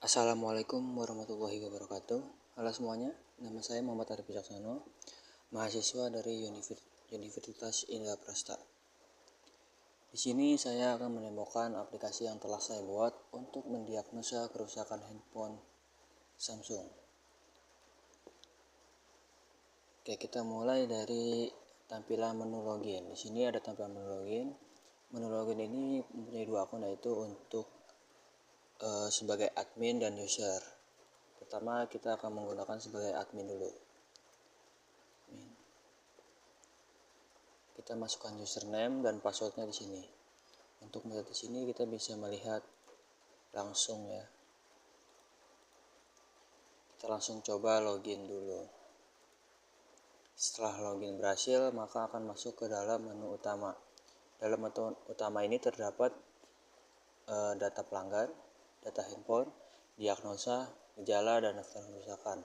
Assalamualaikum warahmatullahi wabarakatuh. Halo semuanya, nama saya Muhammad Arif Wicaksono, mahasiswa dari Universitas Indraprasta. Di sini saya akan menemukan aplikasi yang telah saya buat untuk mendiagnosa kerusakan handphone Samsung. Oke, kita mulai dari tampilan menu login. Di sini ada tampilan menu login. Menu login ini mempunyai dua akun, yaitu untuk sebagai admin dan user. Pertama kita akan menggunakan sebagai admin dulu. Kita masukkan username dan passwordnya di sini. Untuk melihat di sini kita bisa melihat langsung ya. Kita langsung coba login dulu. Setelah login berhasil, maka akan masuk ke dalam menu utama. Dalam menu utama ini terdapat data pelanggan, data handphone, diagnosa, gejala, dan daftar kerusakan.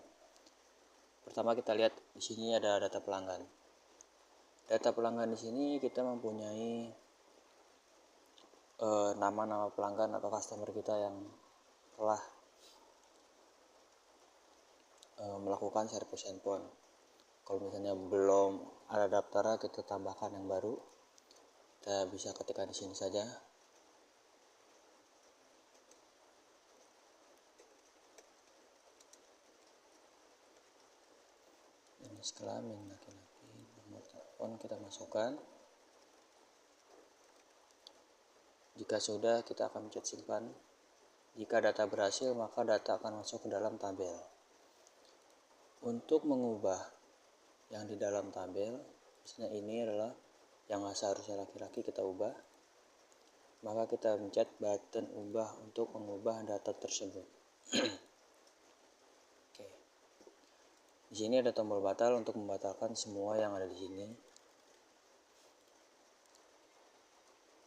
Pertama kita lihat di sini ada data pelanggan. Data pelanggan di sini kita mempunyai nama-nama pelanggan atau customer kita yang telah melakukan servis handphone. Kalau misalnya belum ada daftarnya, kita tambahkan yang baru. Kita bisa ketikkan di sini saja. Jenis kelamin laki-laki, nomor telepon kita masukkan. Jika sudah, kita akan mencet simpan. Jika data berhasil, maka data akan masuk ke dalam tabel. Untuk mengubah yang di dalam tabel, misalnya ini adalah yang seharusnya laki-laki, kita ubah. Maka kita mencet button ubah untuk mengubah data tersebut. Oke. Di sini ada tombol batal untuk membatalkan semua yang ada di sini.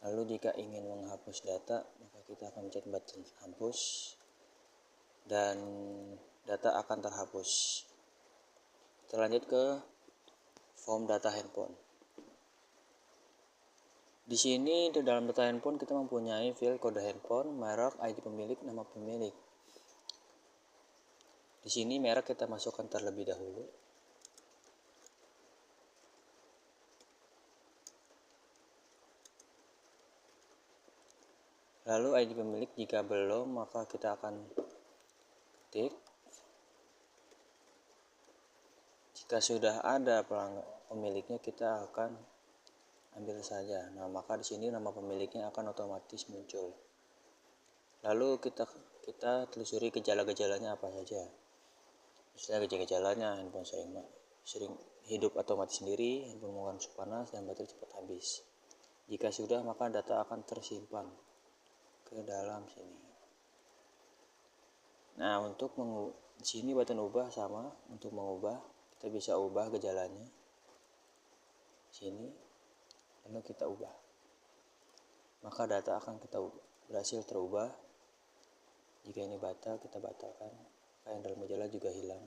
Lalu jika ingin menghapus data, maka kita akan mencet button hapus dan data akan terhapus. Kita lanjut ke form data handphone. Di sini di dalam data handphone kita mempunyai file kode handphone, merek, ID pemilik, nama pemilik. Di sini merek kita masukkan terlebih dahulu. Lalu ID pemilik jika belum, maka kita akan ketik. Jika sudah ada pemiliknya, kita akan ambil saja. Nah, maka di sini nama pemiliknya akan otomatis muncul. Lalu kita telusuri gejala-gejalanya apa saja. Misalnya gejala-gejalanya handphone sering hidup atau mati sendiri, handphone menguras panas, dan baterai cepat habis. Jika sudah, maka data akan tersimpan ke dalam sini. Nah, untuk di sini button ubah sama. Untuk mengubah, kita bisa ubah gejalanya sini, lalu kita ubah. Maka data akan kita berhasil terubah. Jika ini batal, kita batalkan. Maka yang dalam gejala juga hilang.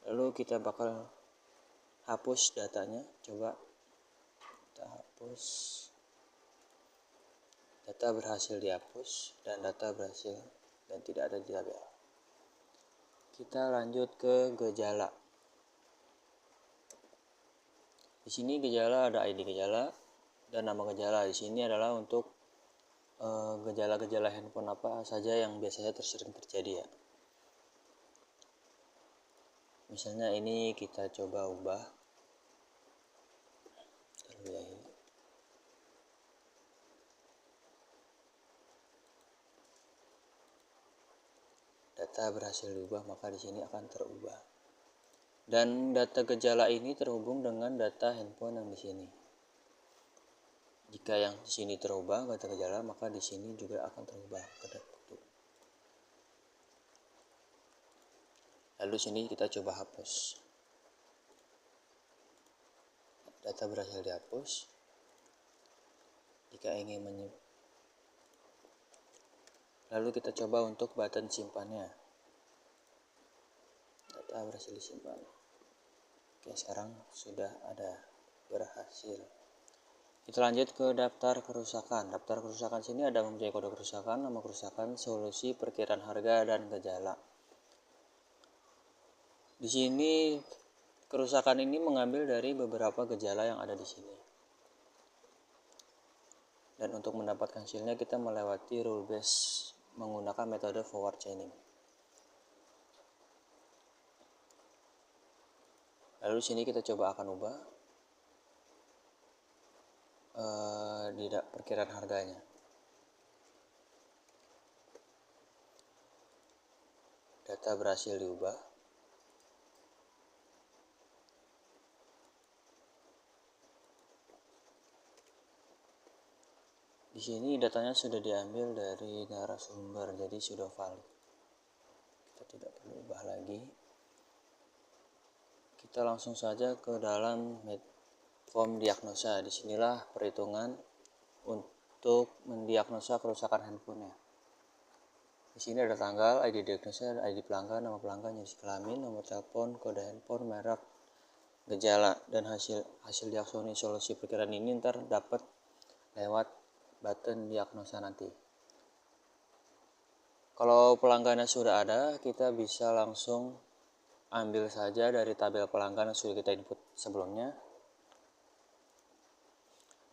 Lalu kita bakal hapus datanya. Coba kita hapus. Data berhasil dihapus dan data berhasil dan tidak ada di tabel. Kita lanjut ke gejala. Di sini gejala ada ID gejala dan nama gejala. Di sini adalah untuk gejala-gejala handphone apa saja yang biasanya sering terjadi ya. Misalnya ini kita coba ubah. Data berhasil diubah, maka di sini akan terubah. Dan data gejala ini terhubung dengan data handphone yang di sini. Jika yang di sini terubah data gejala, maka di sini juga akan terubah ke data. Lalu sini kita coba hapus. Data berhasil dihapus. Jika ingin lalu kita coba untuk button simpannya. Data berhasil disimpan. Oke, sekarang sudah ada berhasil. Kita lanjut ke daftar kerusakan. Daftar kerusakan sini ada mempunyai kode kerusakan, nama kerusakan, solusi, perkiraan harga, dan gejala. Di sini kerusakan ini mengambil dari beberapa gejala yang ada di sini. Dan untuk mendapatkan hasilnya kita melewati rule base menggunakan metode forward chaining. Lalu di sini kita coba akan ubah di perkiraan harganya. Data berhasil diubah. Di sini datanya sudah diambil dari narasumber, jadi sudah valid. Kita tidak perlu ubah lagi. Kita langsung saja ke dalam form diagnosa. Disinilah perhitungan untuk mendiagnosa kerusakan handphonenya. Di sini ada tanggal, ID diagnosa, ID pelanggan, nama pelanggan, jenis kelamin, nomor telepon, kode handphone, merek, gejala, dan hasil diagnosis solusi perkiraan ini ntar dapat lewat button diagnosa nanti. Kalau pelanggannya sudah ada, kita bisa langsung ambil saja dari tabel pelanggan yang sudah kita input sebelumnya.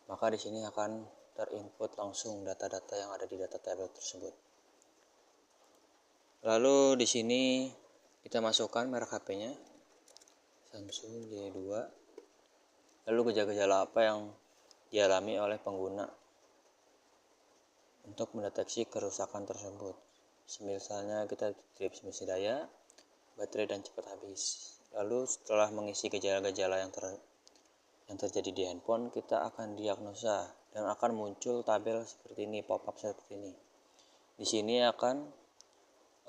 Maka di sini akan terinput langsung data-data yang ada di data tabel tersebut. Lalu di sini kita masukkan merek HP-nya, Samsung J2. Lalu gejala-gejala apa yang dialami oleh pengguna untuk mendeteksi kerusakan tersebut. Misalnya kita trip misi daya, baterai dan cepat habis. Lalu setelah mengisi gejala-gejala yang terjadi di handphone, kita akan diagnosa dan akan muncul tabel seperti ini, pop-up seperti ini. Di sini akan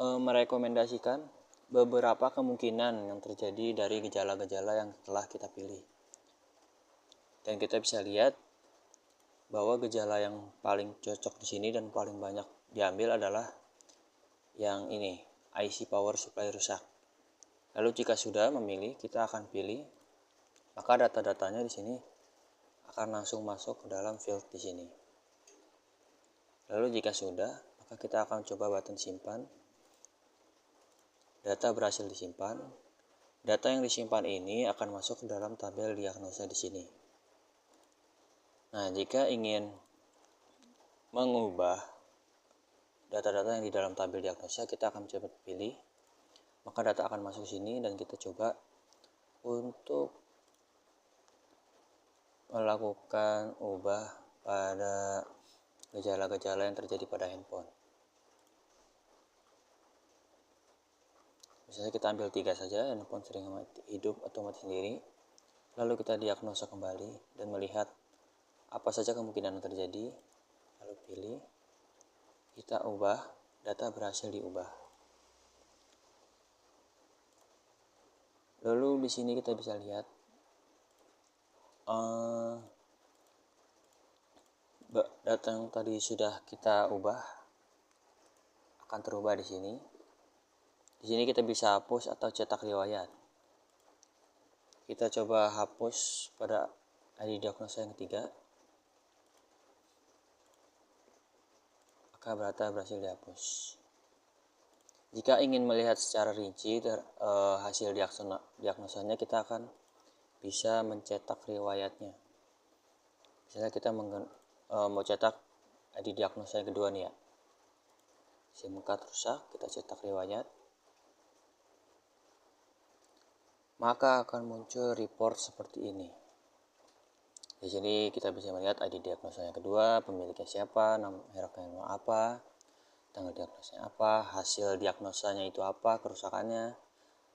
merekomendasikan beberapa kemungkinan yang terjadi dari gejala-gejala yang telah kita pilih. Dan kita bisa lihat bahwa gejala yang paling cocok di sini dan paling banyak diambil adalah yang ini, IC power supply rusak. Lalu jika sudah memilih, kita akan pilih, maka data-datanya di sini akan langsung masuk ke dalam field di sini. Lalu jika sudah, maka kita akan coba button simpan. Data berhasil disimpan. Data yang disimpan ini akan masuk ke dalam tabel diagnosa di sini. Nah, jika ingin mengubah data-data yang di dalam tabel diagnosa, kita akan coba pilih. Maka data akan masuk sini dan kita coba untuk melakukan ubah pada gejala-gejala yang terjadi pada handphone. Misalnya kita ambil 3 saja, handphone sering hidup atau mati sendiri. Lalu kita diagnosa kembali dan melihat apa saja kemungkinan yang terjadi. Lalu pilih, kita ubah, data berhasil diubah. Lalu di sini kita bisa lihat data yang tadi sudah kita ubah akan terubah di sini. Di sini kita bisa hapus atau cetak riwayat. Kita coba hapus pada ID diagnosa yang ketiga. Maka data berhasil dihapus. Jika ingin melihat secara rinci hasil diagnosanya, kita akan bisa mencetak riwayatnya. Misalnya kita mau cetak ID diagnosa yang kedua nih ya. SIM card rusak, kita cetak riwayat. Maka akan muncul report seperti ini. Di sini kita bisa melihat ID diagnosa yang kedua, pemiliknya siapa, mereknya apa, tanggal diagnosanya apa, hasil diagnosanya itu apa, kerusakannya,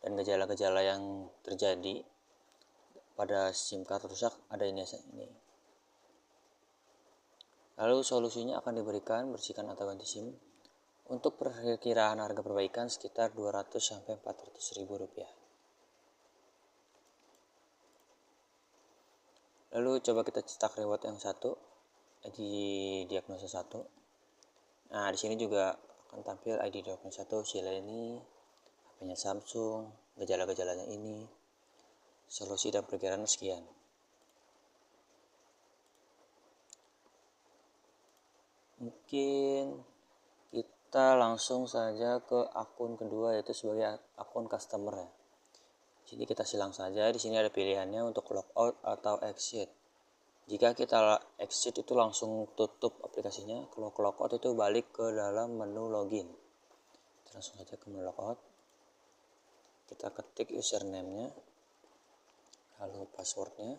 dan gejala-gejala yang terjadi pada SIM card rusak ada ini. Lalu solusinya akan diberikan bersihkan atau ganti SIM. Untuk perkiraan harga perbaikan sekitar 200 sampai 400 ribu rupiah. Lalu coba kita cetak reward yang satu di diagnosa 1. Nah, di sini juga akan tampil ID diagnosa 1, sila ini, HP-nya Samsung, gejala-gejalanya ini, solusi dan perkiraan sekian. Mungkin kita langsung saja ke akun kedua, yaitu sebagai akun customer ya. Jadi kita silang saja. Di sini ada pilihannya untuk logout atau exit. Jika kita exit itu langsung tutup aplikasinya. Kalau logout itu balik ke dalam menu login. Kita langsung saja ke menu logout. Kita ketik username-nya, lalu passwordnya.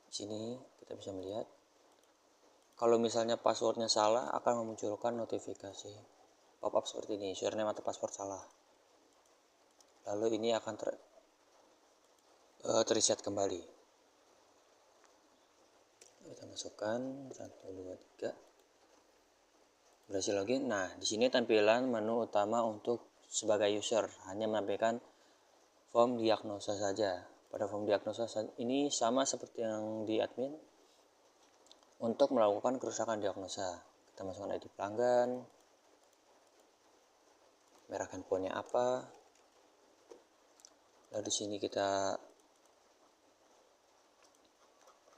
Di sini kita bisa melihat. Kalau misalnya passwordnya salah, akan memunculkan notifikasi pop-up seperti ini, username atau password salah. Lalu ini akan terreset kembali. Kita masukkan 1, 2, 3. Berhasil login. Nah, di sini tampilan menu utama untuk sebagai user hanya menampilkan form diagnosa saja. Pada form diagnosa ini sama seperti yang di admin. Untuk melakukan kerusakan diagnosa, kita masukkan ID pelanggan, merek handphonenya apa, lalu di sini kita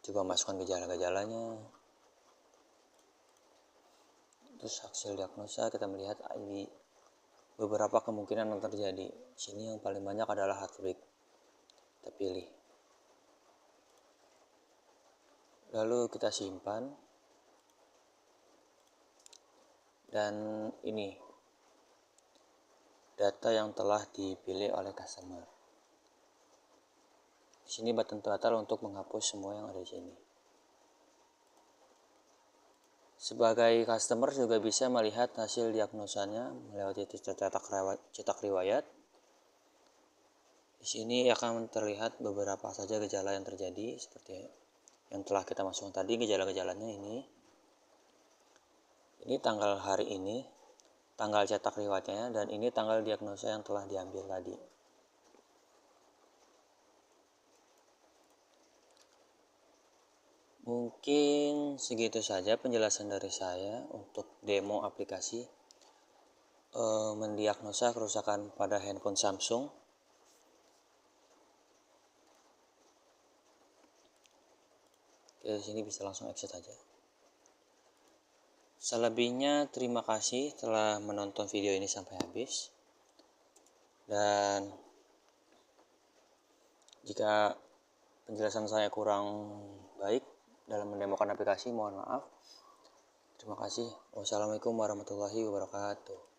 coba masukkan gejala-gejalanya. Terus hasil diagnosa kita melihat ID beberapa kemungkinan yang terjadi. Di sini yang paling banyak adalah heartbreak. Kita pilih. Lalu kita simpan. Dan ini data yang telah dipilih oleh customer. Di sini button total untuk menghapus semua yang ada di sini. Sebagai customer juga bisa melihat hasil diagnosanya melewati cetak riwayat. Di sini akan terlihat beberapa saja gejala yang terjadi seperti yang telah kita masukkan tadi. Gejala-gejalanya ini tanggal hari ini, tanggal cetak riwayatnya, dan ini tanggal diagnosa yang telah diambil tadi. Mungkin segitu saja penjelasan dari saya untuk demo aplikasi mendiagnosa kerusakan pada handphone Samsung. Oke, di sini bisa langsung exit aja. Selebihnya terima kasih telah menonton video ini sampai habis. Dan jika penjelasan saya kurang baik dalam mendemokan aplikasi, mohon maaf. Terima kasih. Wassalamualaikum warahmatullahi wabarakatuh.